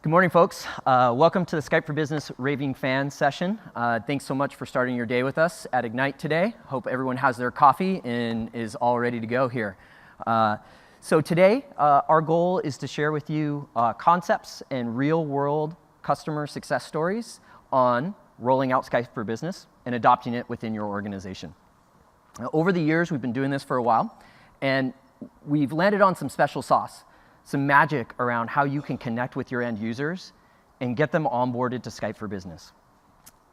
Good morning, folks. Welcome to the Skype for Business Raving fan session. Thanks so much for starting your day with us at Ignite today. Hope everyone has their coffee and is all ready to go here. So today, our goal is to share with you concepts and real-world customer success stories on rolling out Skype for Business and adopting it within your organization. Now, over the years, we've been doing this for a while, and we've landed on some special sauce. Some magic around how you can connect with your end users and get them onboarded to Skype for Business.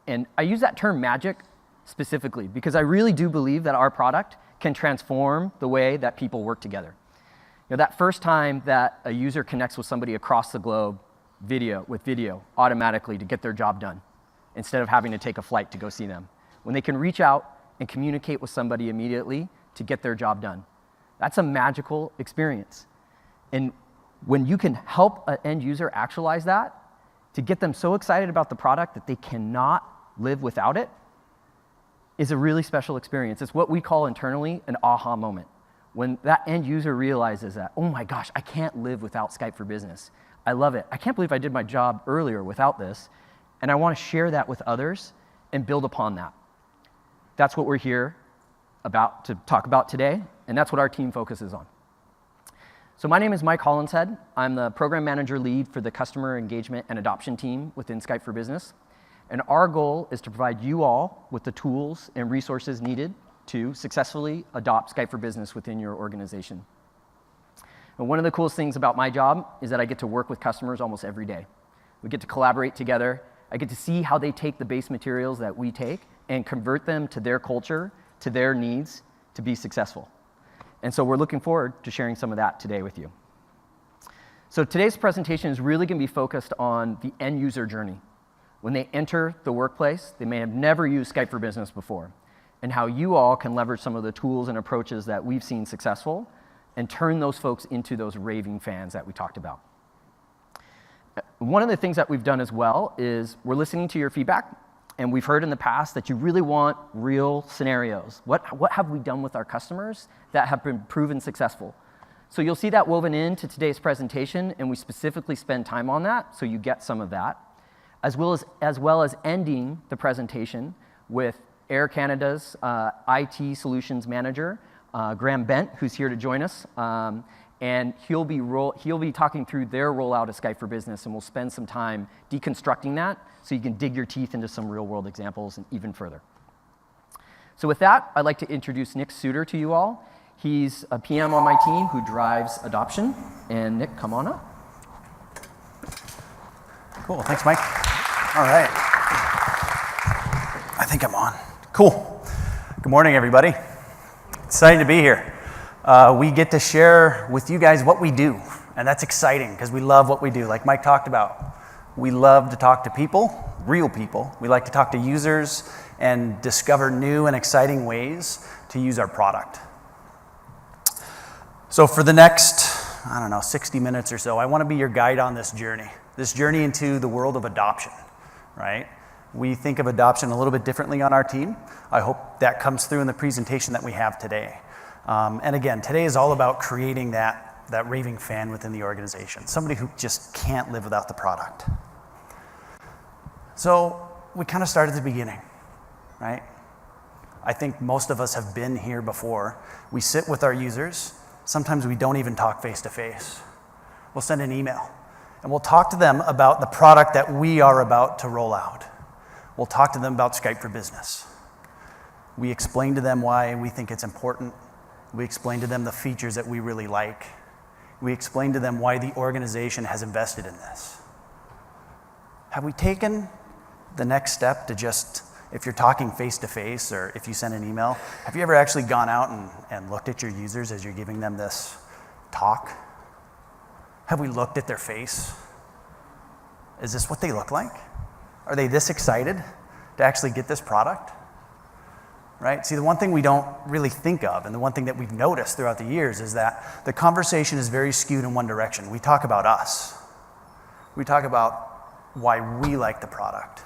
And I use that term magic specifically because I really do believe that our product can transform the way that people work together. You know, that first time that a user connects with somebody across the globe with video automatically to get their job done instead of having to take a flight to go see them. When they can reach out and communicate with somebody immediately to get their job done. That's a magical experience. And when you can help an end user actualize that, to get them so excited about the product that they cannot live without it, is a really special experience. It's what we call internally an aha moment. When that end user realizes that, oh my gosh, I can't live without Skype for Business. I love it. I can't believe I did my job earlier without this. And I want to share that with others and build upon that. That's what we're here to talk about today, and that's what our team focuses on. So my name is Mike Hollinshead. I'm the program manager lead for the customer engagement and adoption team within Skype for Business. And our goal is to provide you all with the tools and resources needed to successfully adopt Skype for Business within your organization. And one of the coolest things about my job is that I get to work with customers almost every day. We get to collaborate together. I get to see how they take the base materials that we take and convert them to their culture, to their needs to be successful. And so we're looking forward to sharing some of that today with you. So today's presentation is really going to be focused on the end user journey. When they enter the workplace, they may have never used Skype for Business before, and how you all can leverage some of the tools and approaches that we've seen successful and turn those folks into those raving fans that we talked about. One of the things that we've done as well is we're listening to your feedback. And we've heard in the past that you really want real scenarios. What have we done with our customers that have been proven successful? So you'll see that woven into today's presentation, and we specifically spend time on that, so you get some of that, as well as ending the presentation with Air Canada's IT Solutions Manager, Graham Bent, who's here to join us. And he'll be talking through their rollout of Skype for Business, and we'll spend some time deconstructing that so you can dig your teeth into some real-world examples and even further. So with that, I'd like to introduce Nick Suter to you all. He's a PM on my team who drives adoption. And Nick, come on up. Cool, thanks, Mike. All right. I think I'm on. Cool. Good morning, everybody. Excited to be here. We get to share with you guys what we do, and that's exciting because we love what we do. Like Mike talked about, we love to talk to people, real people. We like to talk to users and discover new and exciting ways to use our product. So for the next, 60 minutes or so, I want to be your guide on this journey into the world of adoption, right? We think of adoption a little bit differently on our team. I hope that comes through in the presentation that we have today. And again, today is all about creating that raving fan within the organization, somebody who just can't live without the product. So we kind of start at the beginning, right? I think most of us have been here before. We sit with our users. Sometimes we don't even talk face to face. We'll send an email, and we'll talk to them about the product that we are about to roll out. We'll talk to them about Skype for Business. We explain to them why we think it's important. We explain to them the features that we really like. We explain to them why the organization has invested in this. Have we taken the next step to just, if you're talking face-to-face or if you send an email, have you ever actually gone out and looked at your users as you're giving them this talk? Have we looked at their face? Is this what they look like? Are they this excited to actually get this product? Right? See, the one thing we don't really think of, and the one thing that we've noticed throughout the years, is that the conversation is very skewed in one direction. We talk about us. We talk about why we like the product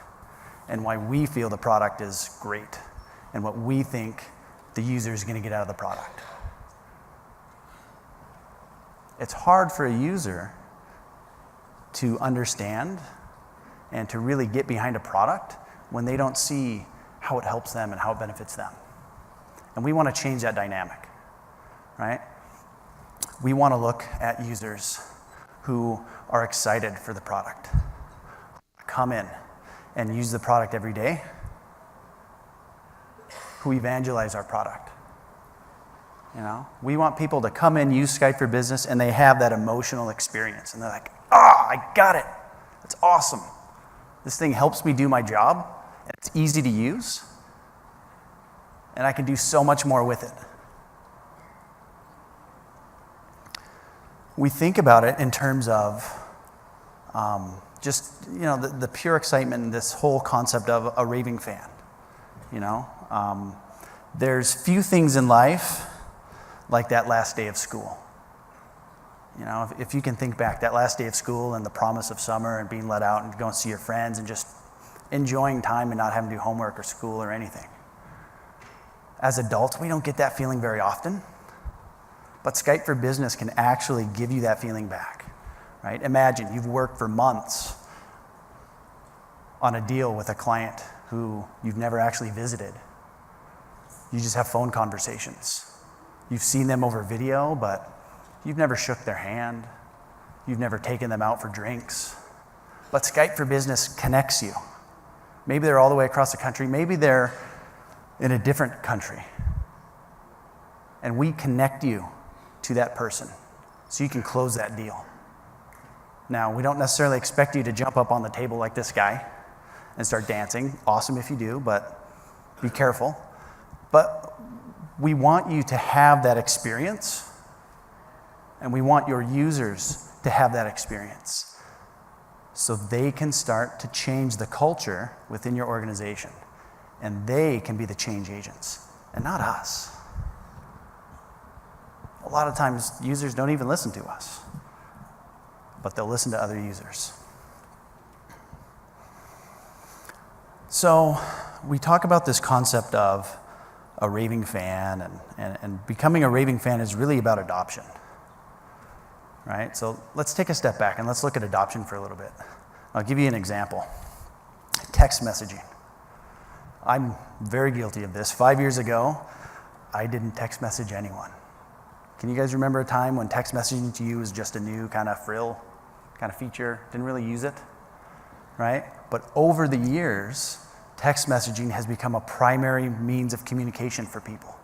and why we feel the product is great and what we think the user is going to get out of the product. It's hard for a user to understand and to really get behind a product when they don't see how it helps them and how it benefits them. And we want to change that dynamic, right? We want to look at users who are excited for the product, come in and use the product every day, who evangelize our product. You know, we want people to come in, use Skype for Business, and they have that emotional experience. And they're like, I got it. That's awesome. This thing helps me do my job, and it's easy to use, and I can do so much more with it. We think about it in terms of just, you know, the pure excitement in this whole concept of a raving fan. You know, there's few things in life like that last day of school. You know, if you can think back, that last day of school and the promise of summer and being let out and go and see your friends and just enjoying time and not having to do homework or school or anything. As adults, we don't get that feeling very often, but Skype for Business can actually give you that feeling back, right? Imagine you've worked for months on a deal with a client who you've never actually visited. You just have phone conversations. You've seen them over video, but you've never shook their hand. You've never taken them out for drinks. But Skype for Business connects you. Maybe they're all the way across the country. Maybe they're in a different country. And we connect you to that person so you can close that deal. Now, we don't necessarily expect you to jump up on the table like this guy and start dancing. Awesome if you do, but be careful. But we want you to have that experience, and we want your users to have that experience so they can start to change the culture within your organization, and they can be the change agents and not us. A lot of times users don't even listen to us, but they'll listen to other users. So we talk about this concept of a raving fan, and becoming a raving fan is really about adoption, right? So let's take a step back and let's look at adoption for a little bit. I'll give you an example. Text messaging. I'm very guilty of this. 5 years ago, I didn't text message anyone. Can you guys remember a time when text messaging to you was just a new kind of frill, kind of feature? Didn't really use it, right? But over the years, text messaging has become a primary means of communication for people.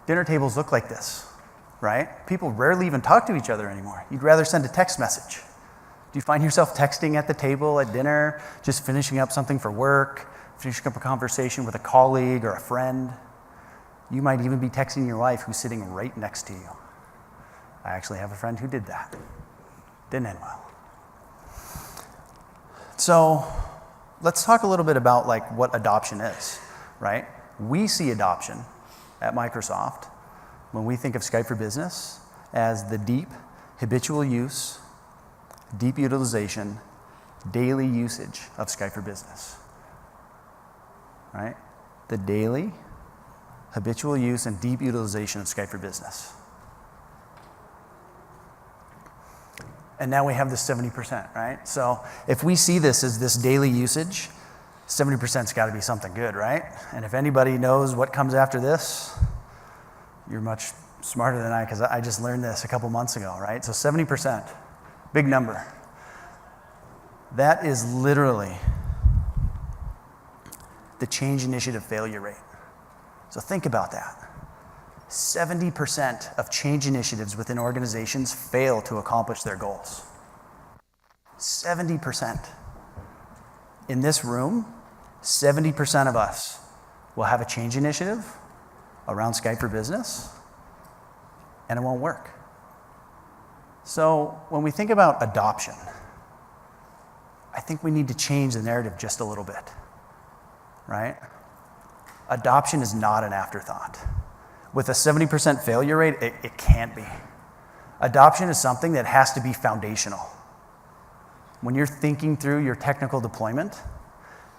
Dinner tables look like this, right? People rarely even talk to each other anymore. You'd rather send a text message. Do you find yourself texting at the table at dinner, just finishing up something for work, finishing up a conversation with a colleague or a friend? You might even be texting your wife who's sitting right next to you. I actually have a friend who did that. Didn't end well. So let's talk a little bit about like what adoption is, right? We see adoption at Microsoft when we think of Skype for Business as the deep, habitual use, deep utilization, daily usage of Skype for Business, right? The daily, habitual use and deep utilization of Skype for Business. And now we have this 70%, right? So if we see this as this daily usage, 70%'s got to be something good, right? And if anybody knows what comes after this, you're much smarter than I, because I just learned this a couple months ago, right? So 70%, big number. That is literally the change initiative failure rate. So think about that. 70% of change initiatives within organizations fail to accomplish their goals. 70%. In this room, 70% of us will have a change initiative around Skype for Business, and it won't work. So when we think about adoption, I think we need to change the narrative just a little bit, right? Adoption is not an afterthought. With a 70% failure rate, it can't be. Adoption is something that has to be foundational. When you're thinking through your technical deployment,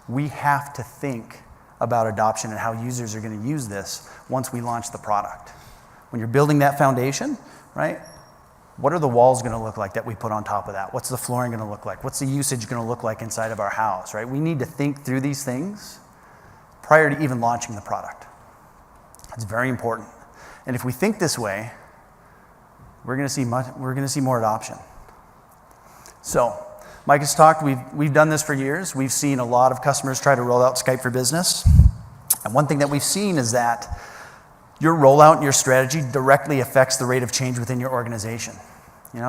we have to think about adoption and how users are going to use this once we launch the product. When you're building that foundation, right, What are the walls going to look like that we put on top of that? What's the flooring going to look like? What's the usage going to look like inside of our house, right? We need to think through these things prior to even launching the product. It's very important. And if we think this way, we're going to see more adoption. So, Mike has talked, we've done this for years. We've seen a lot of customers try to roll out Skype for Business. And one thing that we've seen is that your rollout and your strategy directly affects the rate of change within your organization.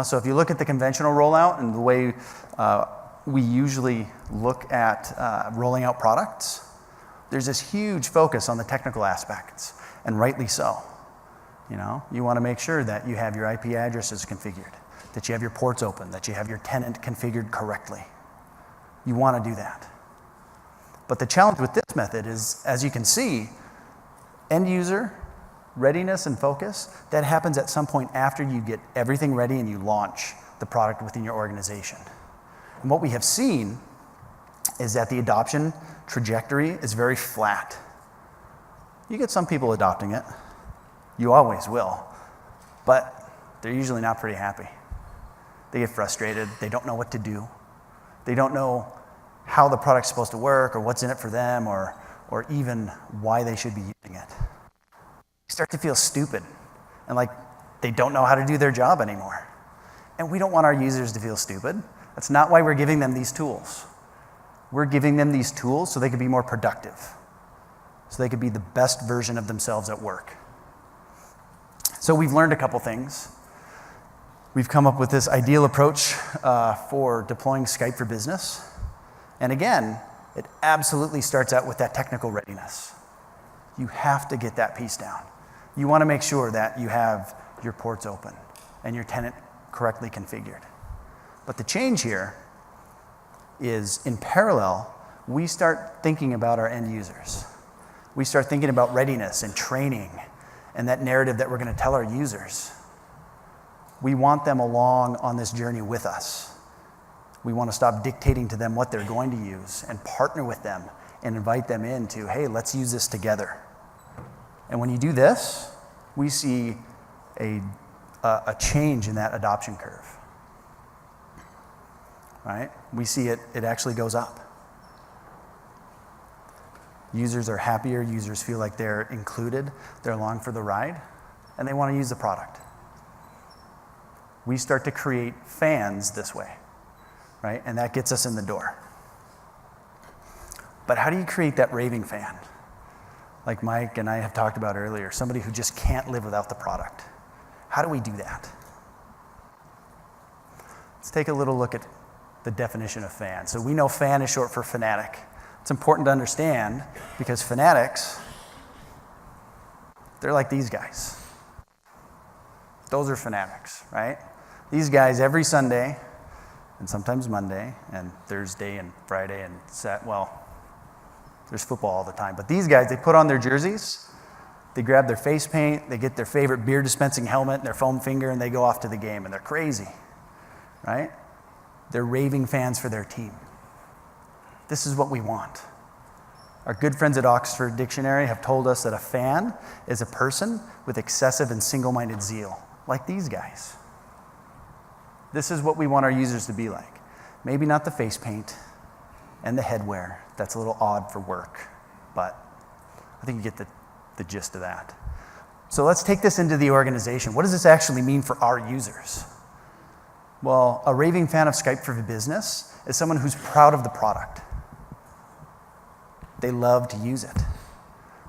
So if you look at the conventional rollout and the way we usually look at rolling out products, there's this huge focus on the technical aspects, and rightly so. You want to make sure that you have your IP addresses configured, that you have your ports open, that you have your tenant configured correctly. You want to do that. But the challenge with this method is, as you can see, end user readiness and focus, that happens at some point after you get everything ready and you launch the product within your organization. And what we have seen is that the adoption trajectory is very flat. You get some people adopting it. You always will. But they're usually not pretty happy. They get frustrated. They don't know what to do. They don't know how the product's supposed to work or what's in it for them or even why they should be using it. They start to feel stupid and like they don't know how to do their job anymore. And we don't want our users to feel stupid. That's not why we're giving them these tools. We're giving them these tools so they can be more productive, so they can be the best version of themselves at work. So we've learned a couple things. We've come up with this ideal approach for deploying Skype for Business. And again, it absolutely starts out with that technical readiness. You have to get that piece down. You want to make sure that you have your ports open and your tenant correctly configured. But the change here is, in parallel, we start thinking about our end users. We start thinking about readiness and training and that narrative that we're going to tell our users. We want them along on this journey with us. We want to stop dictating to them what they're going to use and partner with them and invite them into, hey, let's use this together. And when you do this, we see a change in that adoption curve. Right? We see it actually goes up. Users are happier, users feel like they're included, they're along for the ride, and they want to use the product. We start to create fans this way, right? And that gets us in the door. But how do you create that raving fan? Like Mike and I have talked about earlier, somebody who just can't live without the product. How do we do that? Let's take a little look at the definition of fan. So we know fan is short for fanatic. It's important to understand because fanatics, they're like these guys. Those are fanatics, right? These guys every Sunday, and sometimes Monday, and Thursday, and Friday, and there's football all the time. But these guys, they put on their jerseys, they grab their face paint, they get their favorite beer dispensing helmet and their foam finger, and they go off to the game, and they're crazy, right? They're raving fans for their team. This is what we want. Our good friends at Oxford Dictionary have told us that a fan is a person with excessive and single-minded zeal, like these guys. This is what we want our users to be like. Maybe not the face paint and the headwear. That's a little odd for work, but I think you get the gist of that. So let's take this into the organization. What does this actually mean for our users? Well, a raving fan of Skype for Business is someone who's proud of the product. They love to use it.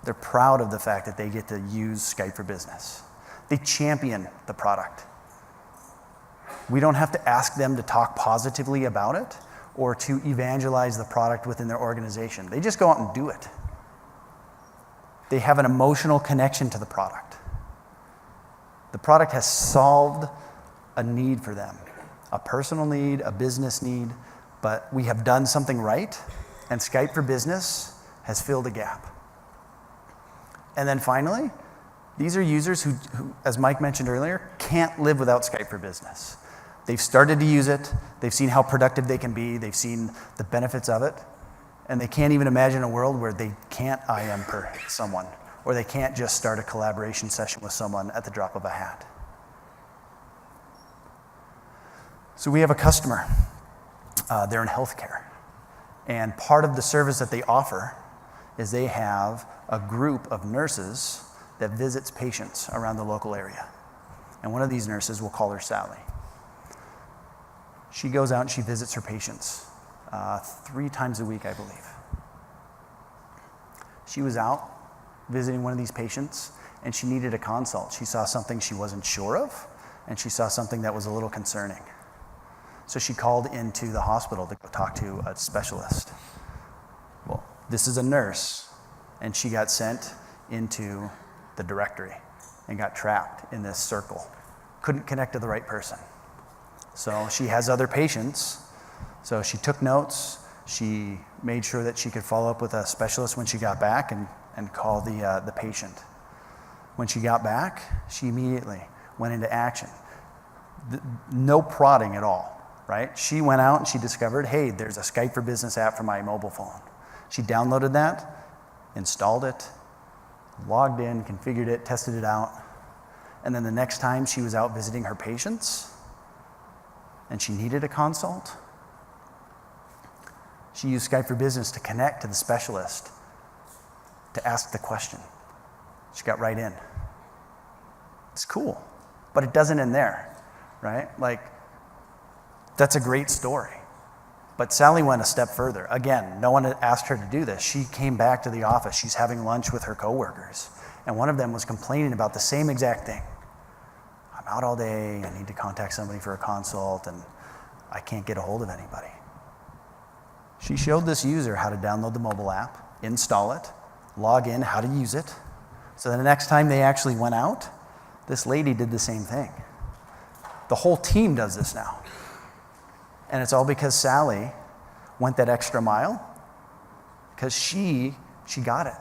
They're proud of the fact that they get to use Skype for Business. They champion the product. We don't have to ask them to talk positively about it or to evangelize the product within their organization. They just go out and do it. They have an emotional connection to the product. The product has solved a need for them, a personal need, a business need, but we have done something right, and Skype for Business has filled a gap. And then finally, these are users who, as Mike mentioned earlier, can't live without Skype for Business. They've started to use it, they've seen how productive they can be, they've seen the benefits of it, and they can't even imagine a world where they can't IM someone, or they can't just start a collaboration session with someone at the drop of a hat. So we have a customer. They're in healthcare. And part of the service that they offer is they have a group of nurses that visits patients around the local area. And one of these nurses, we'll call her Sally. She goes out and she visits her patients 3 times a week, I believe. She was out visiting one of these patients, and she needed a consult. She saw something she wasn't sure of, and she saw something that was a little concerning. So she called into the hospital to go talk to a specialist. Well, this is a nurse, and she got sent into the directory and got trapped in this circle. Couldn't connect to the right person. So she has other patients, so she took notes. She made sure that she could follow up with a specialist when she got back and call the patient. When she got back, she immediately went into action. No prodding at all. Right? She went out and she discovered, hey, there's a Skype for Business app for my mobile phone. She downloaded that, installed it, logged in, configured it, tested it out. And then the next time she was out visiting her patients and she needed a consult, she used Skype for Business to connect to the specialist to ask the question. She got right in. It's cool, but it doesn't end there, right? That's a great story. But Sally went a step further. Again, no one had asked her to do this. She came back to the office. She's having lunch with her coworkers. And one of them was complaining about the same exact thing. I'm out all day. I need to contact somebody for a consult, and I can't get a hold of anybody. She showed this user how to download the mobile app, install it, log in, how to use it. So the next time they actually went out, this lady did the same thing. The whole team does this now. And it's all because Sally went that extra mile, because she got it.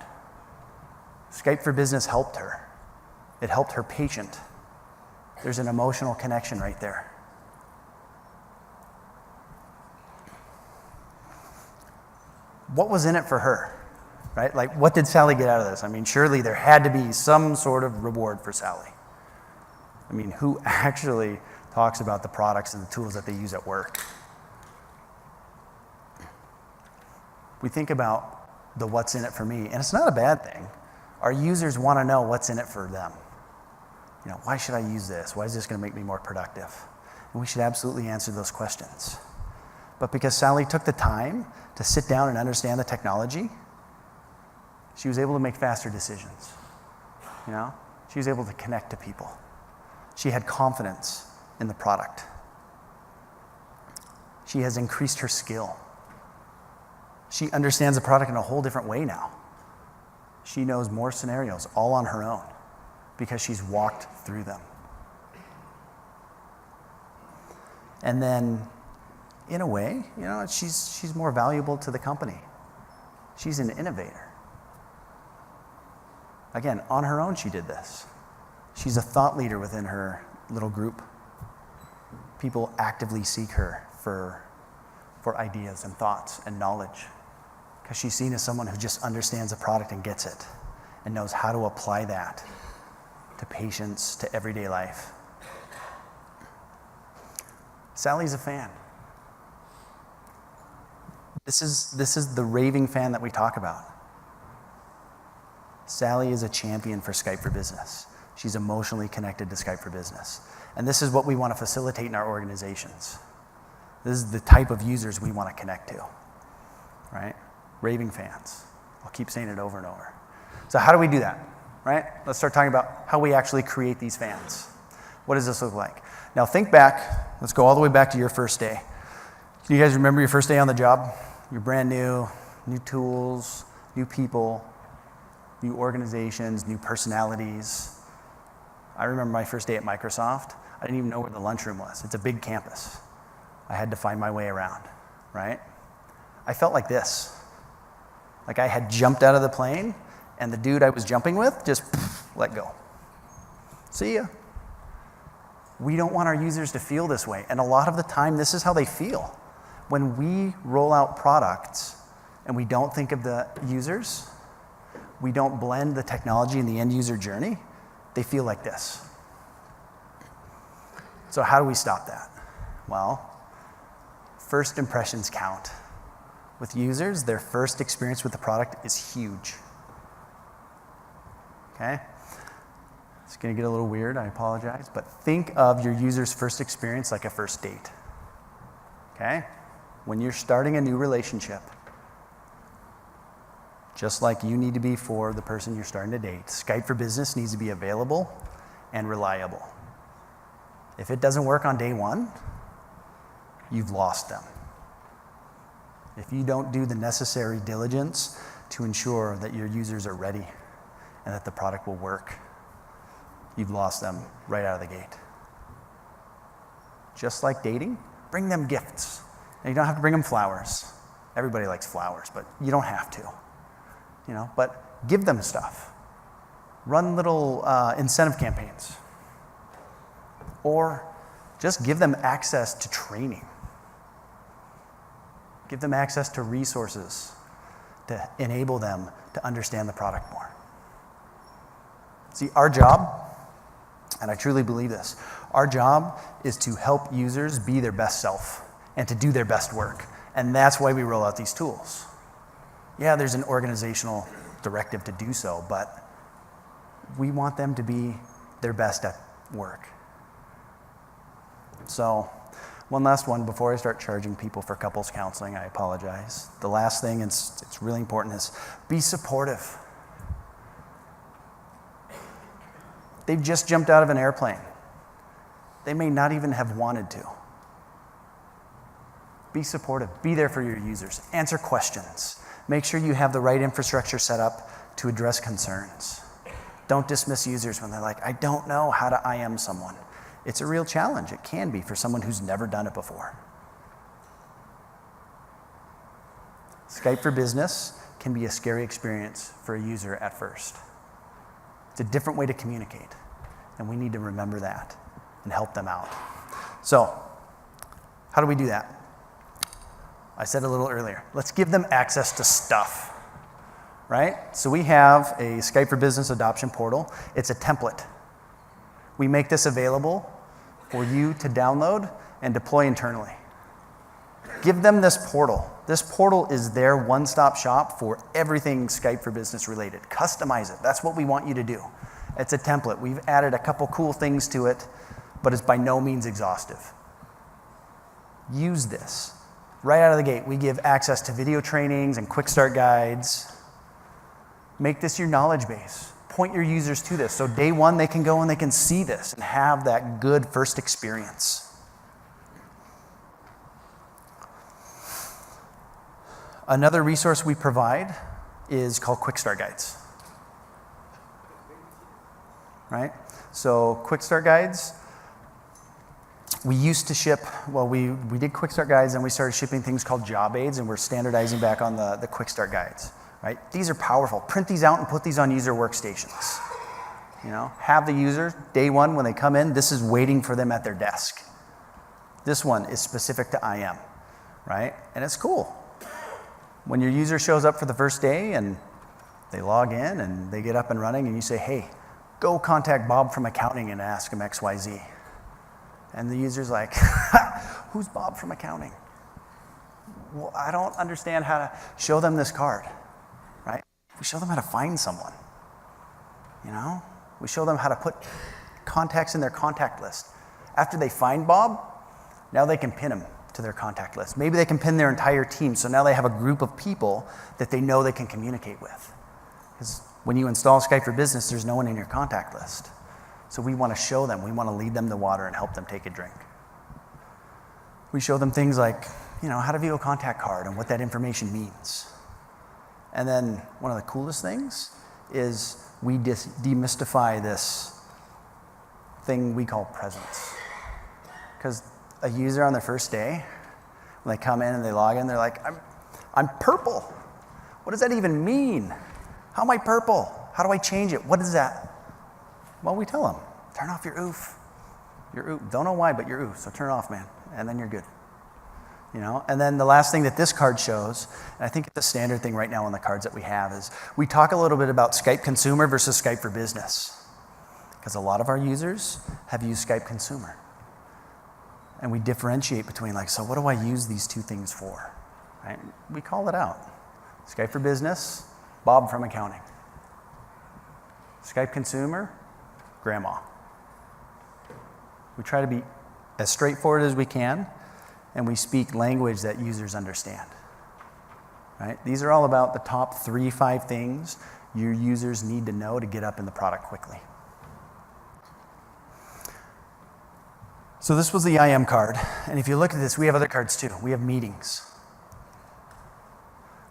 Skype for Business helped her. It helped her patient. There's an emotional connection right there. What was in it for her, right? What did Sally get out of this? I mean, surely there had to be some sort of reward for Sally. I mean, who actually talks about the products and the tools that they use at work? We think about the what's in it for me, and it's not a bad thing. Our users want to know what's in it for them. Why should I use this? Why is this going to make me more productive? And we should absolutely answer those questions. But because Sally took the time to sit down and understand the technology, she was able to make faster decisions. She was able to connect to people. She had confidence in the product. She has increased her skill. She understands the product in a whole different way now. She knows more scenarios all on her own because she's walked through them. And then, in a way, she's more valuable to the company. She's an innovator. Again, on her own, she did this. She's a thought leader within her little group. People actively seek her for ideas and thoughts and knowledge, because she's seen as someone who just understands the product and gets it and knows how to apply that to patients, to everyday life. Sally's a fan. This is the raving fan that we talk about. Sally is a champion for Skype for Business. She's emotionally connected to Skype for Business. And this is what we want to facilitate in our organizations. This is the type of users we want to connect to, right? Raving fans. I'll keep saying it over and over. So how do we do that, right? Let's start talking about how we actually create these fans. What does this look like? Now think back. Let's go all the way back to your first day. Do you guys remember your first day on the job? You're brand new tools, new people, new organizations, new personalities. I remember my first day at Microsoft. I didn't even know where the lunchroom was. It's a big campus. I had to find my way around, right? I felt like this. Like I had jumped out of the plane and the dude I was jumping with just let go. See ya. We don't want our users to feel this way. And a lot of the time, this is how they feel. When we roll out products and we don't think of the users, we don't blend the technology and the end user journey, they feel like this. So how do we stop that? Well, first impressions count. With users, their first experience with the product is huge. Okay? It's going to get a little weird, I apologize, but think of your user's first experience like a first date. Okay? When you're starting a new relationship, just like you need to be for the person you're starting to date, Skype for Business needs to be available and reliable. If it doesn't work on day one, you've lost them. If you don't do the necessary diligence to ensure that your users are ready and that the product will work, you've lost them right out of the gate. Just like dating, bring them gifts. Now, you don't have to bring them flowers. Everybody likes flowers, but you don't have to. But give them stuff. Run little incentive campaigns. Or just give them access to training. Give them access to resources to enable them to understand the product more. See, our job, and I truly believe this, our job is to help users be their best self and to do their best work. And that's why we roll out these tools. Yeah, there's an organizational directive to do so, but we want them to be their best at work. So, one last one before I start charging people for couples counseling, I apologize. The last thing, and it's really important, is be supportive. They've just jumped out of an airplane. They may not even have wanted to. Be supportive. Be there for your users. Answer questions. Make sure you have the right infrastructure set up to address concerns. Don't dismiss users when they're like, I don't know how to IM someone. It's a real challenge. It can be for someone who's never done it before. Skype for Business can be a scary experience for a user at first. It's a different way to communicate, and we need to remember that and help them out. So, how do we do that? I said a little earlier, let's give them access to stuff, right? So we have a Skype for Business adoption portal. It's a template. We make this available for you to download and deploy internally. Give them this portal. This portal is their one-stop shop for everything Skype for Business related. Customize it. That's what we want you to do. It's a template. We've added a couple cool things to it, but it's by no means exhaustive. Use this. Right out of the gate, we give access to video trainings and quick start guides. Make this your knowledge base. Point your users to this. So day one, they can go and they can see this and have that good first experience. Another resource we provide is called quick start guides. Right? So quick start guides, we used to ship, well, we did quick start guides and we started shipping things called job aids, and we're standardizing back on the quick start guides. Right? These are powerful. Print these out and put these on user workstations. Have the user, day one when they come in, this is waiting for them at their desk. This one is specific to IM, right? And it's cool. When your user shows up for the first day and they log in and they get up and running and you say, hey, go contact Bob from accounting and ask him XYZ. And the user's like, who's Bob from accounting? Well, I don't understand how to show them this card. Right? We show them how to find someone. We show them how to put contacts in their contact list. After they find Bob, now they can pin him to their contact list. Maybe they can pin their entire team, so now they have a group of people that they know they can communicate with. Because when you install Skype for Business, there's no one in your contact list. So we want to show them, we want to lead them to water and help them take a drink. We show them things like, how to view a contact card and what that information means. And then one of the coolest things is we demystify this thing we call presence. Because a user on their first day, when they come in and they log in, they're like, I'm purple. What does that even mean? How am I purple? How do I change it? What is that? Well, we tell them, turn off your oof. Your oof. Don't know why, but your oof. So turn it off, man. And then you're good. And then the last thing that this card shows, and I think it's the standard thing right now on the cards that we have, is we talk a little bit about Skype Consumer versus Skype for Business. Because a lot of our users have used Skype Consumer. And we differentiate between like, so what do I use these two things for? Right? We call it out. Skype for Business, Bob from accounting. Skype Consumer, Grandma. We try to be as straightforward as we can, and we speak language that users understand. Right? These are all about the top 3-5 things your users need to know to get up in the product quickly. So this was the IM card, and if you look at this, we have other cards too. We have meetings.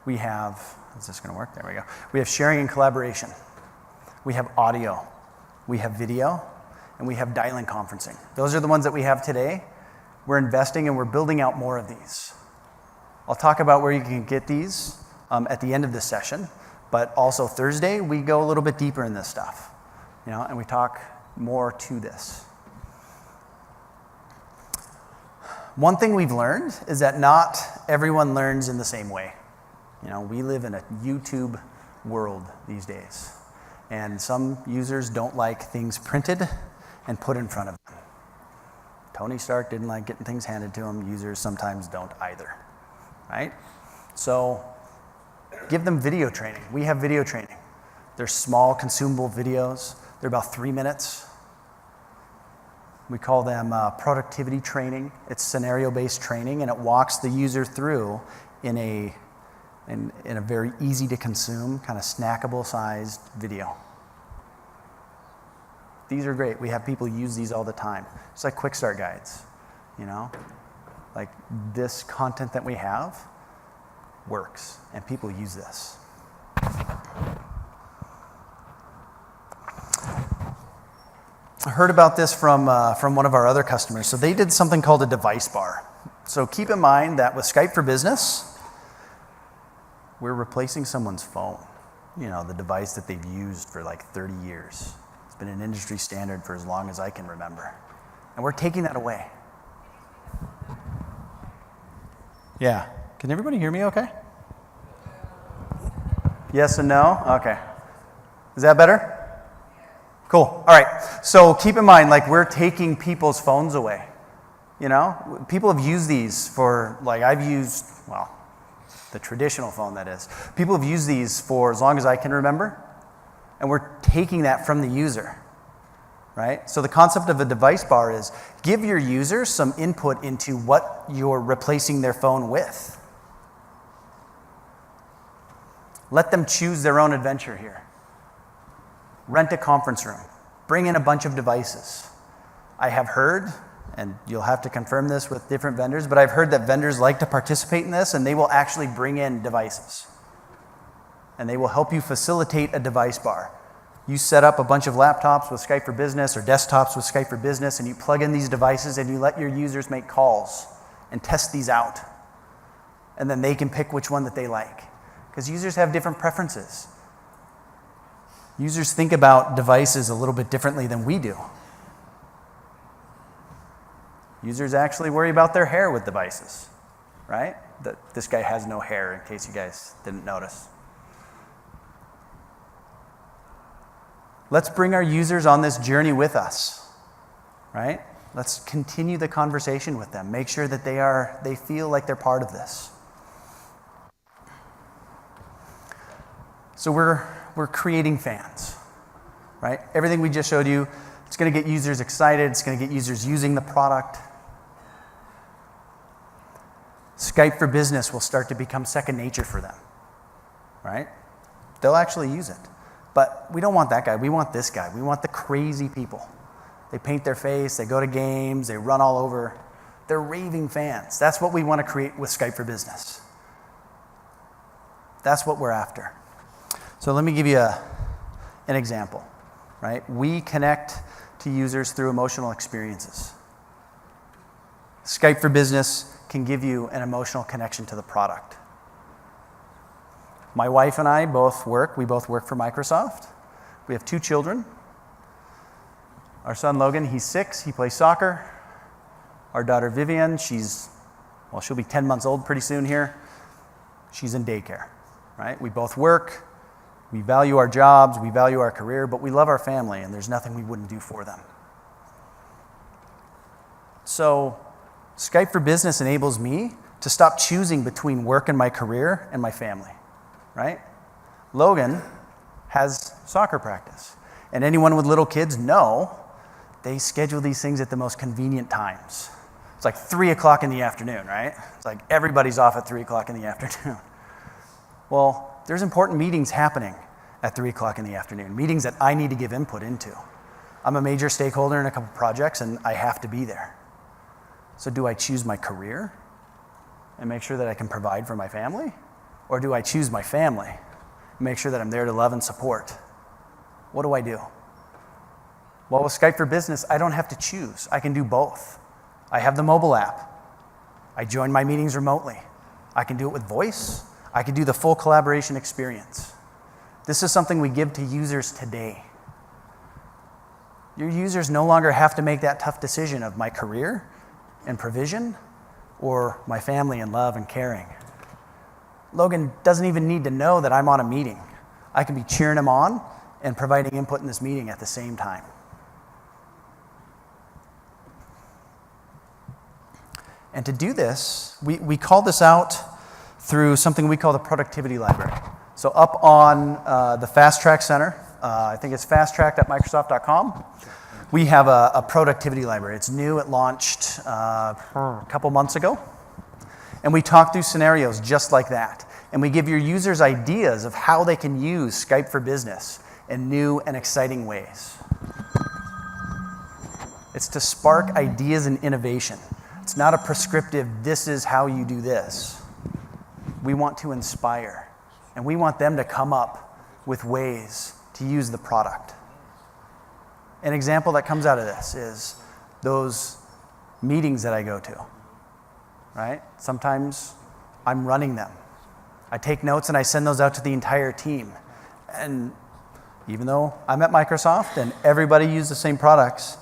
We have, is this going to work? There we go. We have sharing and collaboration. We have audio. We have video, and we have dial-in conferencing. Those are the ones that we have today. We're investing and we're building out more of these. I'll talk about where you can get these at the end of this session, but also Thursday, we go a little bit deeper in this stuff, and we talk more to this. One thing we've learned is that not everyone learns in the same way. We live in a YouTube world these days, and some users don't like things printed and put in front of them. Tony Stark didn't like getting things handed to him. Users sometimes don't either, right? So give them video training. We have video training. They're small, consumable videos. They're about 3 minutes. We call them productivity training. It's scenario-based training, and it walks the user through in a very easy to consume, kind of snackable sized video. These are great. We have people use these all the time. It's like quick start guides, Like this content that we have works, and people use this. I heard about this from one of our other customers. So they did something called a device bar. So keep in mind that with Skype for Business, we're replacing someone's phone, the device that they've used for like 30 years. It's been an industry standard for as long as I can remember. And we're taking that away. Yeah. Can everybody hear me okay? Yes and no? Okay. Is that better? Cool. All right. So keep in mind, we're taking people's phones away. People have used these for, I've used, the traditional phone, that is. People have used these for as long as I can remember, and we're taking that from the user, right? So the concept of a device bar is give your user some input into what you're replacing their phone with. Let them choose their own adventure here. Rent a conference room. Bring in a bunch of devices. I have heard, and you'll have to confirm this with different vendors, but I've heard that vendors like to participate in this, and they will actually bring in devices. And they will help you facilitate a device bar. You set up a bunch of laptops with Skype for Business or desktops with Skype for Business, and you plug in these devices and you let your users make calls and test these out. And then they can pick which one that they like. Because users have different preferences. Users think about devices a little bit differently than we do. Users actually worry about their hair with devices, right? This guy has no hair, in case you guys didn't notice. Let's bring our users on this journey with us, right? Let's continue the conversation with them. Make sure that they feel like they're part of this. So we're creating fans, right? Everything we just showed you, it's going to get users excited. It's going to get users using the product. Skype for Business will start to become second nature for them, right? They'll actually use it. But we don't want that guy. We want this guy. We want the crazy people. They paint their face. They go to games. They run all over. They're raving fans. That's what we want to create with Skype for Business. That's what we're after. So let me give you an example, right? We connect to users through emotional experiences. Skype for Business can give you an emotional connection to the product. My wife and I both work. We both work for Microsoft. We have 2 children. Our son Logan, he's 6. He plays soccer. Our daughter Vivian, she'll be 10 months old pretty soon here. She's in daycare, right? We both work. We value our jobs. We value our career, but we love our family, and there's nothing we wouldn't do for them. So Skype for Business enables me to stop choosing between work and my career and my family, right? Logan has soccer practice. And anyone with little kids know they schedule these things at the most convenient times. It's like 3 o'clock in the afternoon, right? It's like everybody's off at 3 o'clock in the afternoon. Well, there's important meetings happening at 3 o'clock in the afternoon, meetings that I need to give input into. I'm a major stakeholder in a couple projects and I have to be there. So do I choose my career and make sure that I can provide for my family? Or do I choose my family and make sure that I'm there to love and support? What do I do? Well, with Skype for Business, I don't have to choose. I can do both. I have the mobile app. I join my meetings remotely. I can do it with voice. I can do the full collaboration experience. This is something we give to users today. Your users no longer have to make that tough decision of my career and provision or my family and love and caring. Logan doesn't even need to know that I'm on a meeting. I can be cheering him on and providing input in this meeting at the same time. And to do this, we call this out through something we call the productivity library. So up on the Fast Track Center, I think it's fasttrack.microsoft.com, we have a productivity library. It's new, it launched a couple months ago. And we talk through scenarios just like that. And we give your users ideas of how they can use Skype for Business in new and exciting ways. It's to spark ideas and innovation. It's not a prescriptive, this is how you do this. We want to inspire. And we want them to come up with ways to use the product. An example that comes out of this is those meetings that I go to, right? Sometimes I'm running them. I take notes and I send those out to the entire team. And even though I'm at Microsoft and everybody uses the same products,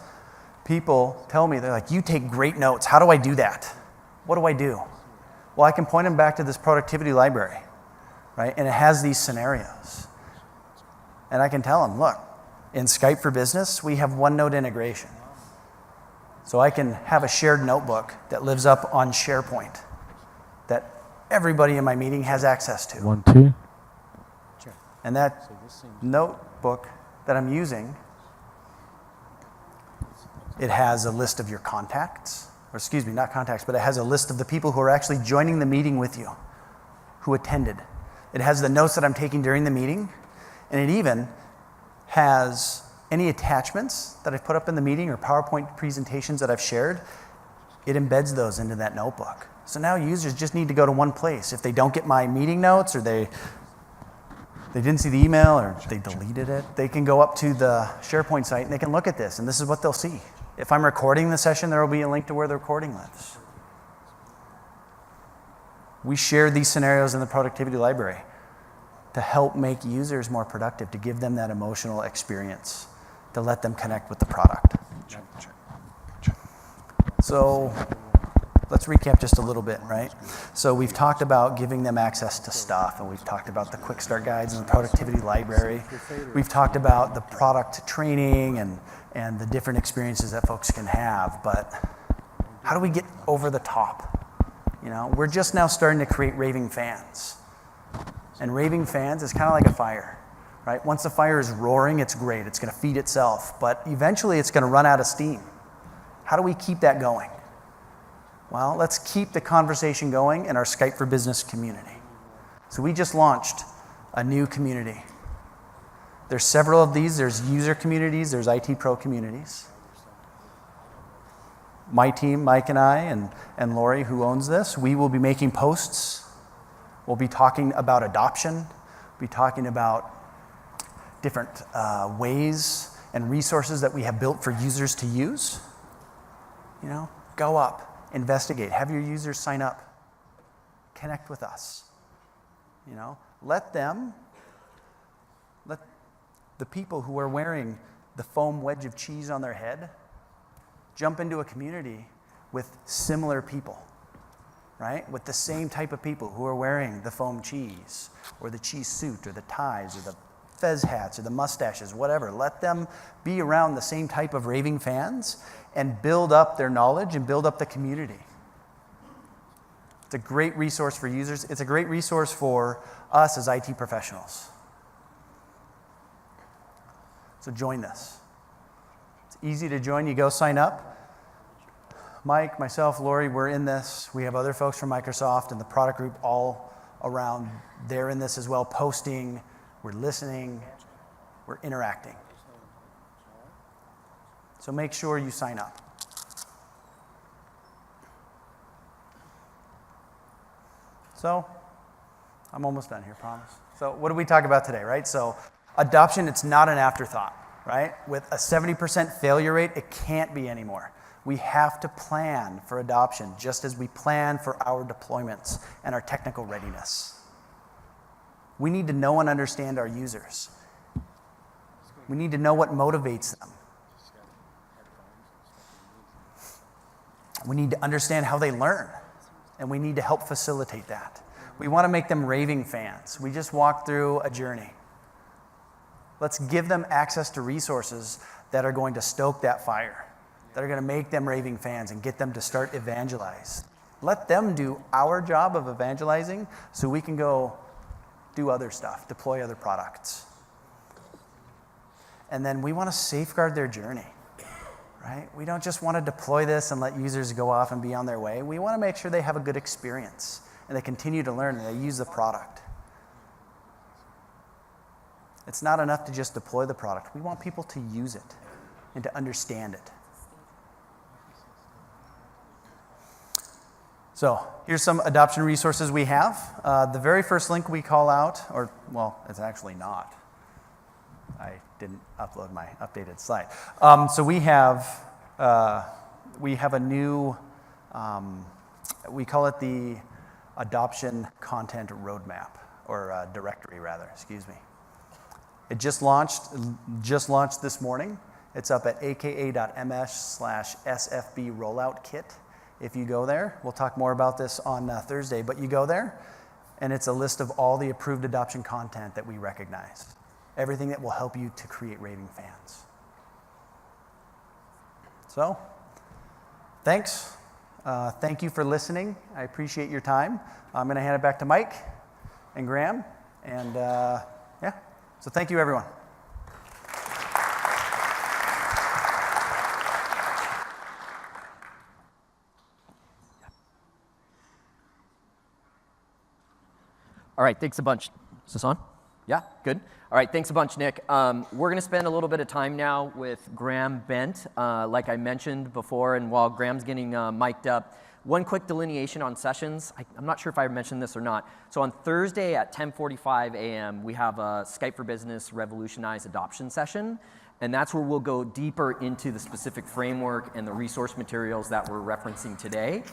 people tell me, they're like, you take great notes. How do I do that? What do I do? Well, I can point them back to this productivity library, right? And it has these scenarios. And I can tell them, look, in Skype for Business, we have OneNote integration. So I can have a shared notebook that lives up on SharePoint that everybody in my meeting has access to. 1, 2. And that notebook that I'm using, it has a list of your contacts, or excuse me, not contacts, but it has a list of the people who are actually joining the meeting with you, who attended. It has the notes that I'm taking during the meeting, and it even has any attachments that I've put up in the meeting or PowerPoint presentations that I've shared. It embeds those into that notebook. So now users just need to go to one place. If they don't get my meeting notes or they didn't see the email or they deleted it, they can go up to the SharePoint site and they can look at this, and this is what they'll see. If I'm recording the session, there will be a link to where the recording lives. We share these scenarios in the productivity library to help make users more productive, to give them that emotional experience, to let them connect with the product. So let's recap just a little bit, right? So we've talked about giving them access to stuff, and we've talked about the quick start guides and the productivity library. We've talked about the product training and the different experiences that folks can have, but how do we get over the top? You know, we're just now starting to create raving fans. And raving fans is kind of like a fire, right? Once the fire is roaring, it's great. It's going to feed itself, but eventually it's going to run out of steam. How do we keep that going? Well, let's keep the conversation going in our Skype for Business community. So we just launched a new community. There's several of these. There's user communities. There's IT pro communities. My team, Mike and I, and Lori, who owns this, we will be making posts. We'll be talking about adoption. We'll be talking about different ways and resources that we have built for users to use. You know, go up, investigate, have your users sign up, connect with us. You know, let the people who are wearing the foam wedge of cheese on their head jump into a community with similar people, right? With the same type of people who are wearing the foam cheese or the cheese suit or the ties or the fez hats or the mustaches, whatever. Let them be around the same type of raving fans and build up their knowledge and build up the community. It's a great resource for users. It's a great resource for us as IT professionals. So join this. It's easy to join. You go sign up. Mike, myself, Lori, we're in this. We have other folks from Microsoft and the product group all around. They're in this as well, posting. We're listening. We're interacting. So make sure you sign up. So I'm almost done here, promise. So what did we talk about today, right? So adoption, it's not an afterthought, right? With a 70% failure rate, it can't be anymore. We have to plan for adoption just as we plan for our deployments and our technical readiness. We need to know and understand our users. We need to know what motivates them. We need to understand how they learn, and we need to help facilitate that. We want to make them raving fans. We just walked through a journey. Let's give them access to resources that are going to stoke that fire, that are going to make them raving fans and get them to start evangelize. Let them do our job of evangelizing so we can go do other stuff, deploy other products. And then we want to safeguard their journey, right? We don't just want to deploy this and let users go off and be on their way. We want to make sure they have a good experience and they continue to learn and they use the product. It's not enough to just deploy the product. We want people to use it and to understand it. So here's some adoption resources we have. The very first link we call out, or well, it's actually not. I didn't upload my updated slide. So we have a new, we call it the adoption content roadmap, or directory rather, excuse me. It just launched this morning. It's up at aka.ms/sfb rollout kit. If you go there, we'll talk more about this on Thursday, but you go there, and it's a list of all the approved adoption content that we recognize. Everything that will help you to create raving fans. So, thanks. Thank you for listening. I appreciate your time. I'm going to hand it back to Mike and Graham, and yeah. So thank you, everyone. All right, thanks a bunch. Is this on? Yeah, good. All right, thanks a bunch, Nick. We're going to spend a little bit of time now with Graham Bent, like I mentioned before, and while Graham's getting mic'd up, one quick delineation on sessions. I'm not sure if I mentioned this or not. So on Thursday at 10:45 a.m., we have a Skype for Business Revolutionize Adoption session, and that's where we'll go deeper into the specific framework and the resource materials that we're referencing today.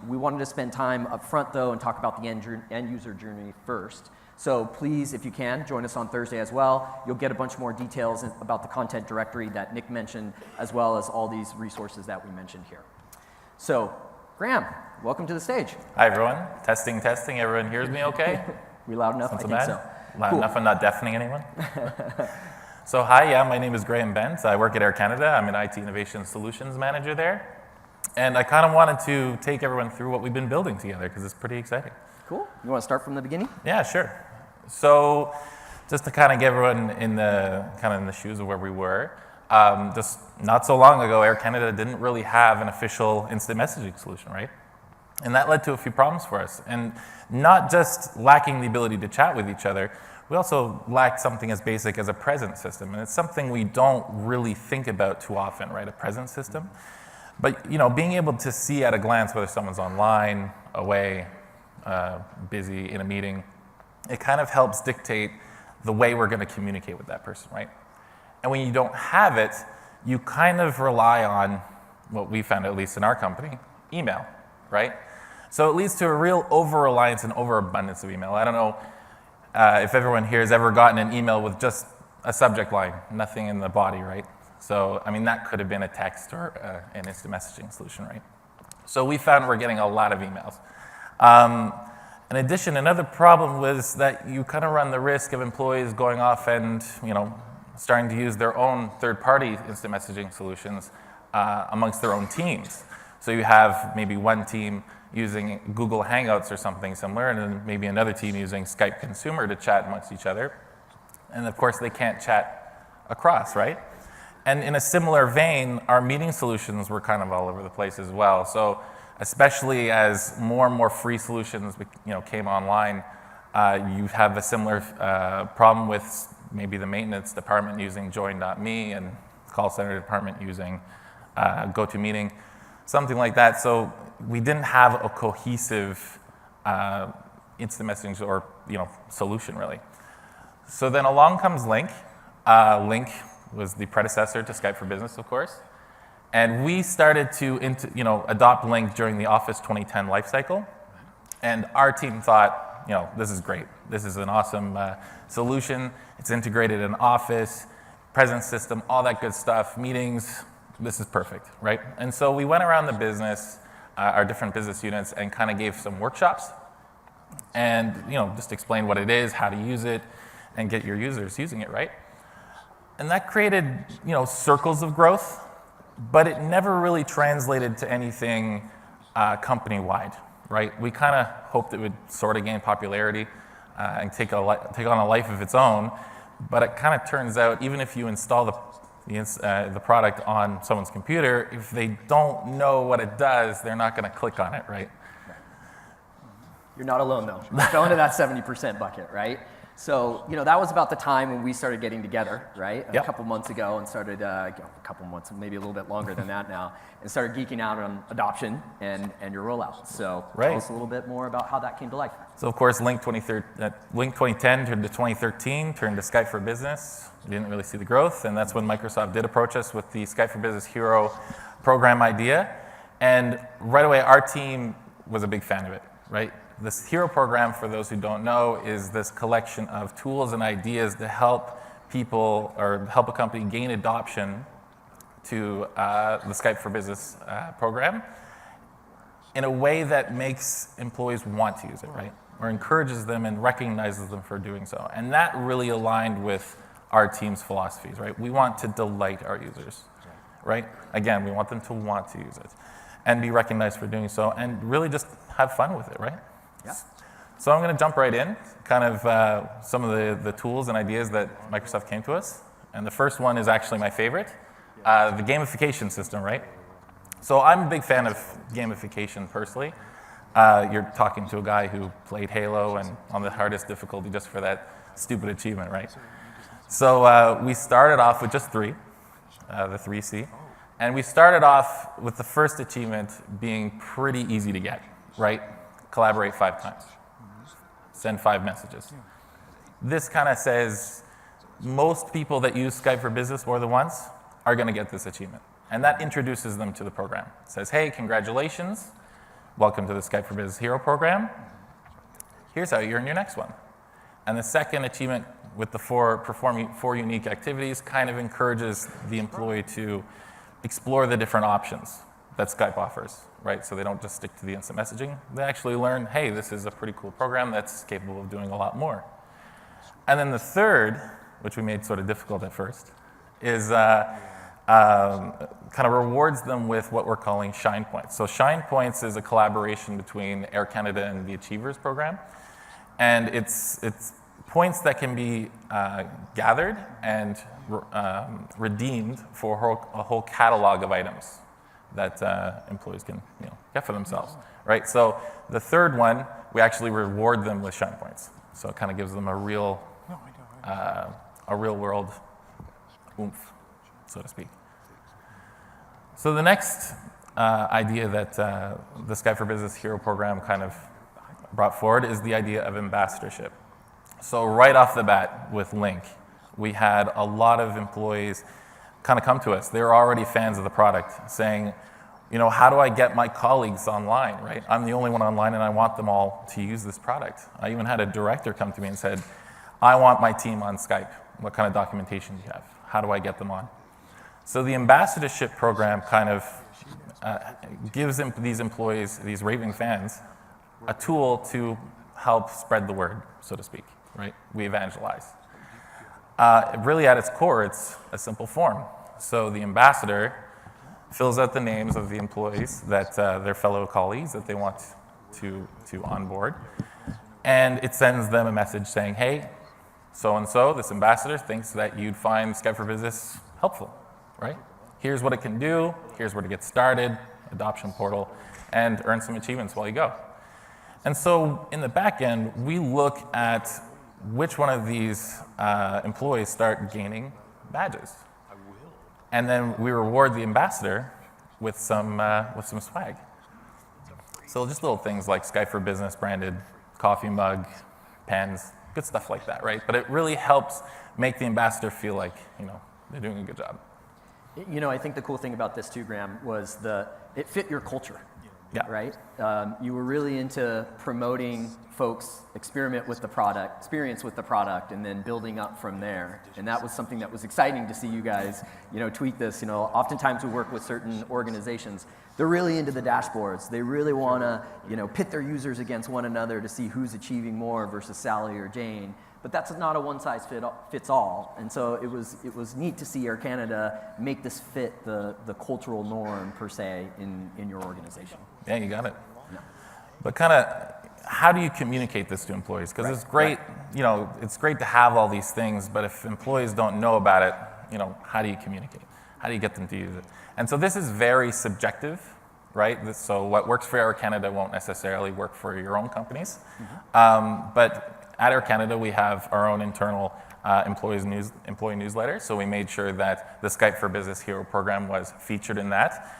We wanted to spend time up front, though, and talk about the end user journey first. So please, if you can, join us on Thursday as well. You'll get a bunch more details about the content directory that Nick mentioned, as well as all these resources that we mentioned here. So, Graham, welcome to the stage. Hi, everyone. Testing, testing. Everyone hears me okay? We loud enough? I think so. Loud cool. enough I'm not deafening anyone? So hi, yeah, my name is Graham Bent. I work at Air Canada. I'm an IT Innovation Solutions Manager there. And I kind of wanted to take everyone through what we've been building together because it's pretty exciting. Cool. You want to start from the beginning? Yeah, sure. So just to kind of get everyone in the shoes of where we were, just not so long ago, Air Canada didn't really have an official instant messaging solution, right? And that led to a few problems for us. And not just lacking the ability to chat with each other, we also lacked something as basic as a presence system. And it's something we don't really think about too often, right? A presence system. But being able to see at a glance whether someone's online, away, busy, in a meeting, it kind of helps dictate the way we're going to communicate with that person, right? And when you don't have it, you kind of rely on what we found, at least in our company, email, right? So it leads to a real over-reliance and overabundance of email. I don't know if everyone here has ever gotten an email with just a subject line, nothing in the body, right? So, I mean, that could have been a text or an instant messaging solution, right? So we found we're getting a lot of emails. In addition, another problem was that you kind of run the risk of employees going off and, starting to use their own third-party instant messaging solutions amongst their own teams. So you have maybe one team using Google Hangouts or something similar, and then maybe another team using Skype Consumer to chat amongst each other. And of course, they can't chat across, right? And in a similar vein, our meeting solutions were kind of all over the place as well. So especially as more and more free solutions came online, you have a similar problem with maybe the maintenance department using Join.me and call center department using GoToMeeting, something like that. So we didn't have a cohesive instant messaging or solution really. So then along comes Link. Link was the predecessor to Skype for Business, of course. And we started to adopt Link during the Office 2010 lifecycle. And our team thought, this is great. This is an awesome solution. It's integrated in Office, presence system, all that good stuff, meetings. This is perfect, right? And so we went around the business, our different business units, and kind of gave some workshops. And just explain what it is, how to use it, and get your users using it, right? And that created circles of growth, but it never really translated to anything company-wide, right? We kind of hoped it would sort of gain popularity and take on a life of its own, but it kind of turns out even if you install the product on someone's computer, if they don't know what it does, they're not going to click on it, right? You're not alone, though. You fell into that 70% bucket, right? So, that was about the time when we started getting together, right? Yep. A couple months ago and started, a couple months, maybe a little bit longer than that now, and started geeking out on adoption and your rollout. So tell us a little bit more about how that came to life. So of course, Link 2010 turned to 2013, turned to Skype for Business. We didn't really see the growth, and that's when Microsoft did approach us with the Skype for Business Hero program idea. And right away, our team was a big fan of it, right? This Hero program, for those who don't know, is this collection of tools and ideas to help people or help a company gain adoption to the Skype for Business program in a way that makes employees want to use it, right? Or encourages them and recognizes them for doing so. And that really aligned with our team's philosophies, right? We want to delight our users, right? Again, we want them to want to use it and be recognized for doing so and really just have fun with it, right? Yeah. So I'm going to jump right in, kind of some of the tools and ideas that Microsoft came to us. And the first one is actually my favorite, the gamification system, right? So I'm a big fan of gamification personally. You're talking to a guy who played Halo and on the hardest difficulty just for that stupid achievement, right? So we started off with just three, the 3C. And we started off with the first achievement being pretty easy to get, right? Collaborate 5 times. Send 5 messages. This kind of says most people that use Skype for Business more than once are going to get this achievement. And that introduces them to the program. It says, hey, congratulations. Welcome to the Skype for Business Hero program. Here's how you earn your next one. And the second achievement with the performing 4 unique activities kind of encourages the employee to explore the different options that Skype offers, right? So they don't just stick to the instant messaging. They actually learn, hey, this is a pretty cool program that's capable of doing a lot more. And then the third, which we made sort of difficult at first, is kind of rewards them with what we're calling Shine Points. So Shine Points is a collaboration between Air Canada and the Achievers program. And it's points that can be gathered and redeemed for a whole catalog of items that employees can get for themselves, right? So the third one, we actually reward them with Shine Points. So it kind of gives them a real world oomph, so to speak. So the next idea that the Skype for Business Hero program kind of brought forward is the idea of ambassadorship. So right off the bat with Link, we had a lot of employees kind of come to us. They were already fans of the product, saying, how do I get my colleagues online, right? I'm the only one online and I want them all to use this product. I even had a director come to me and said, I want my team on Skype. What kind of documentation do you have? How do I get them on? So the ambassadorship program kind of gives these employees, these raving fans, a tool to help spread the word, so to speak, right? We evangelize. Really at its core, it's a simple form. So the ambassador fills out the names of the employees that their fellow colleagues that they want to onboard. And it sends them a message saying, hey, so-and-so, this ambassador, thinks that you'd find Skype for Business helpful, right? Here's what it can do, here's where to get started, adoption portal, and earn some achievements while you go. And so in the back end, we look at which one of these employees start gaining badges. And then we reward the ambassador with some swag. So just little things like Skype for Business branded coffee mug, pens, good stuff like that, right? But it really helps make the ambassador feel like, they're doing a good job. I think the cool thing about this too, Graham, was it fit your culture, right? You were really into promoting folks experience with the product, and then building up from there. And that was something that was exciting to see you guys, tweak this. Oftentimes we work with certain organizations. They're really into the dashboards. They really want to, pit their users against one another to see who's achieving more versus Sally or Jane. But that's not a one-size-fits-all. And so it was neat to see Air Canada make this fit the cultural norm, per se, in your organization. Yeah, you got it. Yeah. But kind of, how do you communicate this to employees? Because it's great, it's great to have all these things, but if employees don't know about it, how do you communicate? How do you get them to use it? And so this is very subjective, right? So what works for Air Canada won't necessarily work for your own companies. But at Air Canada, we have our own internal employee newsletter. So we made sure that the Skype for Business Hero program was featured in that.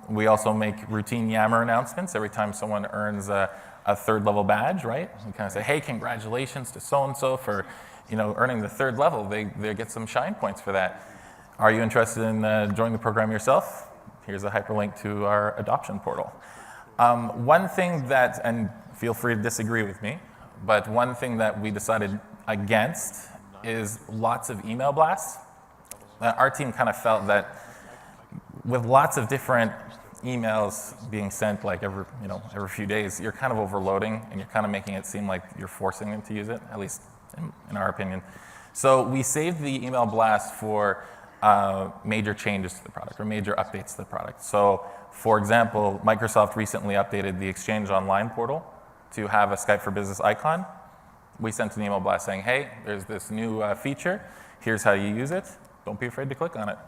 We also make routine Yammer announcements every time someone earns a third level badge, right? We kind of say, hey, congratulations to so-and-so for earning the third level. They get some shine points for that. Are you interested in joining the program yourself? Here's a hyperlink to our adoption portal. One thing that, and feel free to disagree with me, but one thing that we decided against is lots of email blasts. Our team kind of felt that with lots of different emails being sent like every few days, you're kind of overloading and you're kind of making it seem like you're forcing them to use it, at least in our opinion. So we saved the email blast for major changes to the product or major updates to the product. So for example, Microsoft recently updated the Exchange Online portal to have a Skype for Business icon. We sent an email blast saying, hey, there's this new feature. Here's how you use it. Don't be afraid to click on it,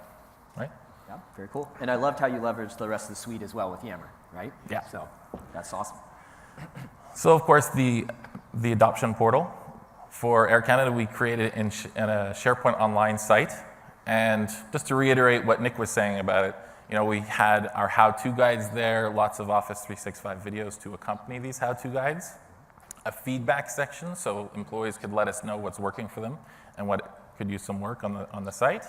right? Yeah, very cool. And I loved how you leveraged the rest of the suite as well with Yammer, right? Yeah. So that's awesome. So of course, the adoption portal for Air Canada, we created in a SharePoint Online site. And just to reiterate what Nick was saying about it, we had our how-to guides there, lots of Office 365 videos to accompany these how-to guides, a feedback section so employees could let us know what's working for them and what could use some work on the site.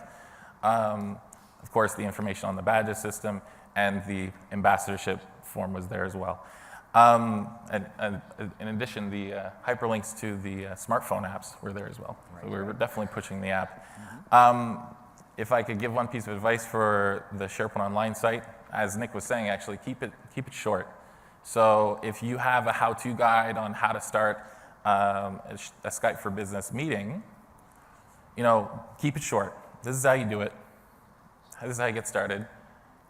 Of course, the information on the badges system and the ambassadorship form was there as well. And in addition, the hyperlinks to the smartphone apps were there as well. So we were definitely pushing the app. If I could give one piece of advice for the SharePoint Online site, as Nick was saying, actually keep it short. So if you have a how-to guide on how to start a Skype for Business meeting, keep it short. This is how you do it. This is how you get started.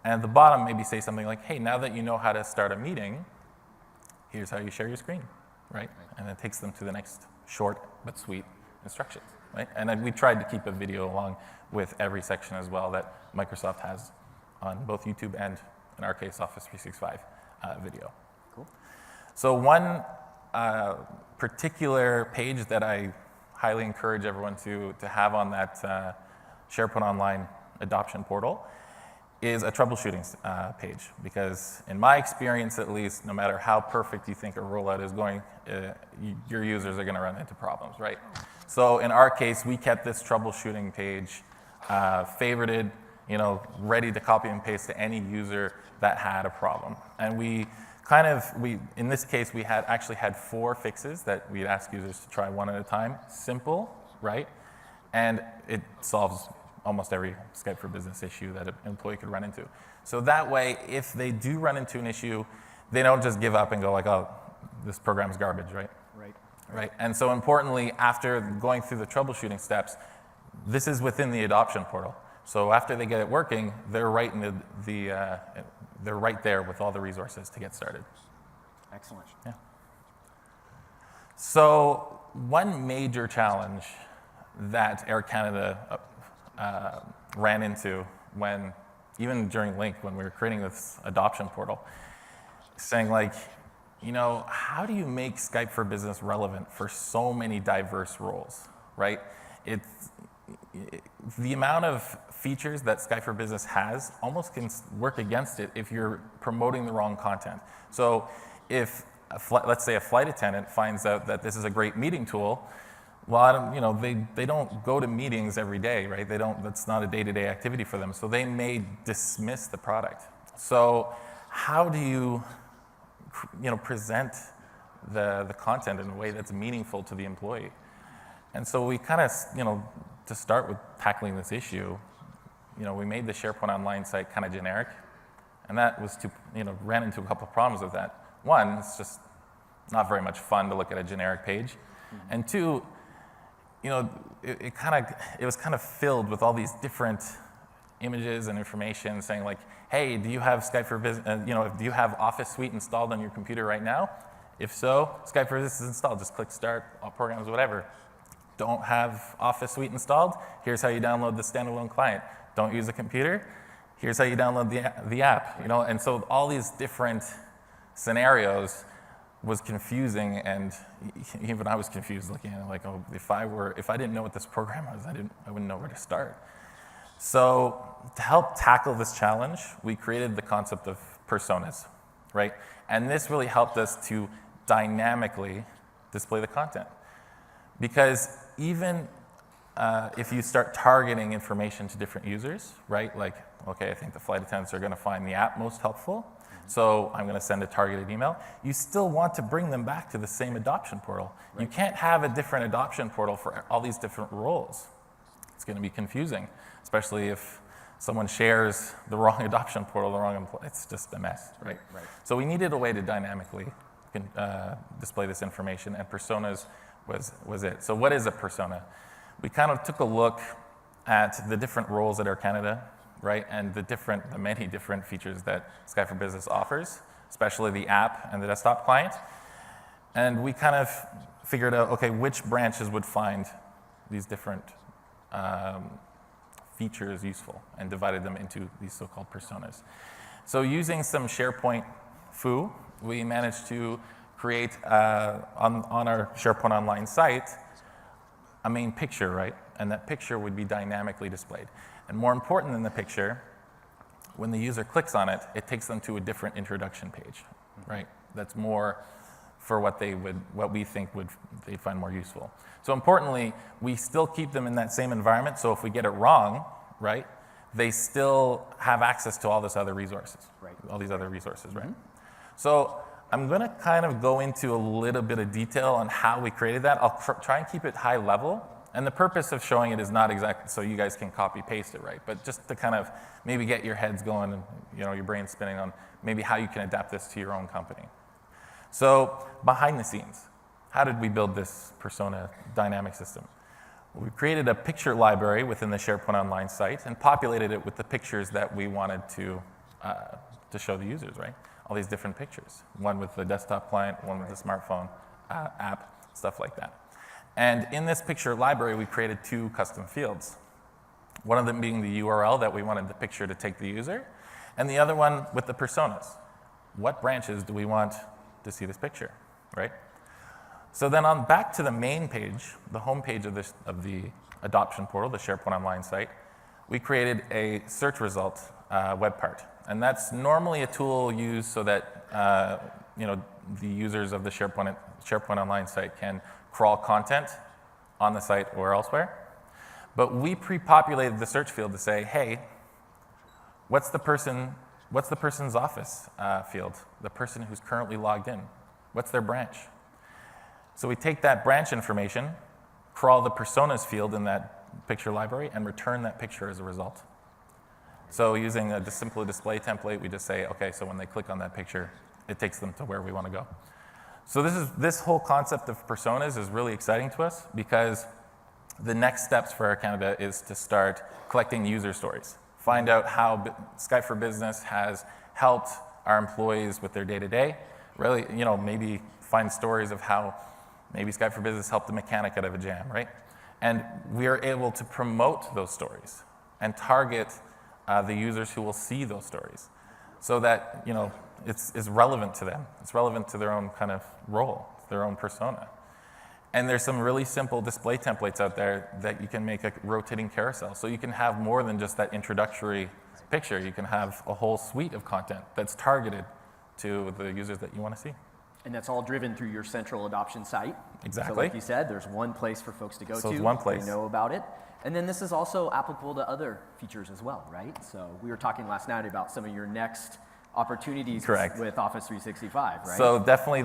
And at the bottom, maybe say something like, hey, now that you know how to start a meeting, here's how you share your screen, right? And it takes them to the next short but sweet instructions, right? And then we tried to keep a video along with every section as well that Microsoft has on both YouTube and, in our case, Office 365 video. Cool. So one particular page that I highly encourage everyone to have on that SharePoint Online adoption portal is a troubleshooting page, because in my experience at least, no matter how perfect you think a rollout is going, your users are going to run into problems, right? So in our case, we kept this troubleshooting page favorited, ready to copy and paste to any user that had a problem. And in this case, we actually had 4 fixes that we'd ask users to try one at a time. Simple, right? And it solves almost every Skype for Business issue that an employee could run into. So that way, if they do run into an issue, they don't just give up and go like, oh, this program's garbage, right? Right. And so importantly, after going through the troubleshooting steps, this is within the adoption portal. So after they get it working, they're right in they're right there with all the resources to get started. Excellent. Yeah. So one major challenge that Air Canada ran into when, even during Link, when we were creating this adoption portal, saying like, you know, how do you make Skype for Business relevant for so many diverse roles, right? The amount of features that Skype for Business has almost can work against it if you're promoting the wrong content. So if, let's say a flight attendant finds out that this is a great meeting tool, well, you know, they don't go to meetings every day, right? That's not a day-to-day activity for them. So they may dismiss the product. So how do you present the content in a way that's meaningful to the employee? And so we kind of, to start with tackling this issue, we made the SharePoint Online site kind of generic. And that was ran into a couple of problems with that. One, it's just not very much fun to look at a generic page. Mm-hmm. And two, it was kind of filled with all these different images and information saying like, hey, do you have Skype for Business, do you have Office Suite installed on your computer right now? If so, Skype for Business is installed. Just click start, all programs, whatever. Don't have Office Suite installed? Here's how you download the standalone client. Don't use a computer? Here's how you download the app. And so all these different scenarios was confusing, and even I was confused looking at it, like, oh, if I didn't know what this program was, I wouldn't know where to start. So to help tackle this challenge, we created the concept of personas, right? And this really helped us to dynamically display the content. Because even if you start targeting information to different users, right? Like, okay, I think the flight attendants are going to find the app most helpful, so I'm going to send a targeted email. You still want to bring them back to the same adoption portal. Right. You can't have a different adoption portal for all these different roles. It's going to be confusing, especially if someone shares the wrong adoption portal, the wrong employee. It's just a mess, right? Right. So we needed a way to dynamically display this information, and personas was it. So what is a persona? We kind of took a look at the different roles at Air Canada, right, and the many different features that Skype for Business offers, especially the app and the desktop client. And we kind of figured out, okay, which branches would find these different features useful, and divided them into these so-called personas. So using some SharePoint foo, we managed to create on our SharePoint Online site a main picture, right? And that picture would be dynamically displayed. And more important than the picture, when the user clicks on it, it takes them to a different introduction page, right? That's more for what we think they'd find more useful. So importantly, we still keep them in that same environment, so if we get it wrong, right, they still have access to all these other resources, right? All these other resources, right? Mm-hmm. So I'm going to kind of go into a little bit of detail on how we created that. I'll try and keep it high level. And the purpose of showing it is not exactly so you guys can copy paste it, right? But just to kind of maybe get your heads going and your brain spinning on maybe how you can adapt this to your own company. So behind the scenes, how did we build this persona dynamic system? We created a picture library within the SharePoint Online site and populated it with the pictures that we wanted to show the users, right? All these different pictures. One with the desktop client, one with the smartphone app, stuff like that. And in this picture library, we created 2 custom fields. One of them being the URL that we wanted the picture to take the user, and the other one with the personas. What branches do we want to see this picture, right? So then on back to the main page, the home page of the adoption portal, the SharePoint Online site, we created a search result web part. And that's normally a tool used so that the users of the SharePoint Online site can crawl content on the site or elsewhere. But we pre-populated the search field to say, hey, what's the person's office field? The person who's currently logged in. What's their branch? So we take that branch information, crawl the personas field in that picture library, and return that picture as a result. So using a simple display template, we just say, okay, so when they click on that picture, it takes them to where we want to go. So this whole concept of personas is really exciting to us because the next steps for Air Canada is to start collecting user stories. Find out how Skype for Business has helped our employees with their day-to-day. really, maybe find stories of how maybe Skype for Business helped a mechanic out of a jam, right? And we are able to promote those stories and target the users who will see those stories so that, it's relevant to them. It's relevant to their own kind of role, their own persona. And there's some really simple display templates out there that you can make a rotating carousel. So you can have more than just that introductory picture. You can have a whole suite of content that's targeted to the users that you want to see. And that's all driven through your central adoption site. Exactly. So like you said, there's one place for folks to go So to. it's one place. They know about it. And then this is also applicable to other features as well, right? So we were talking last night about some of your next opportunities Correct. with Office 365, right? So definitely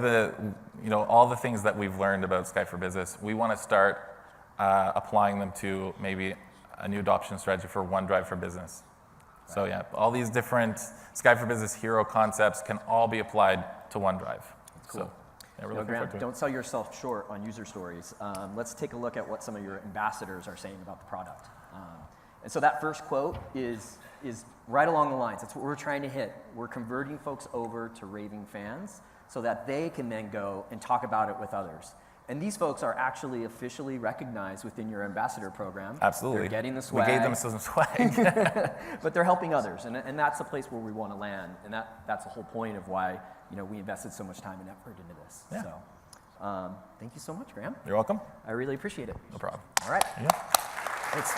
all the things that we've learned about Skype for Business, we want to start applying them to maybe a new adoption strategy for OneDrive for Business. Right. So yeah, all these different Skype for Business hero concepts can all be applied to OneDrive. Cool. So, yeah, we're looking forward to it. Don't sell yourself short on user stories. Let's take a look at what some of your ambassadors are saying about the product. And so that first quote is right along the lines. That's what we're trying to hit. We're converting folks over to Raving fans so that they can then go and talk about it with others. And these folks are actually officially recognized within your ambassador program. Absolutely. They're getting the swag. We gave them some swag. But they're helping others, and that's the place where we want to land. And that's the whole point of why we invested so much time and effort into this. Yeah. So thank you so much, Graham. You're welcome. I really appreciate it. No problem. All right. Yeah. Thanks.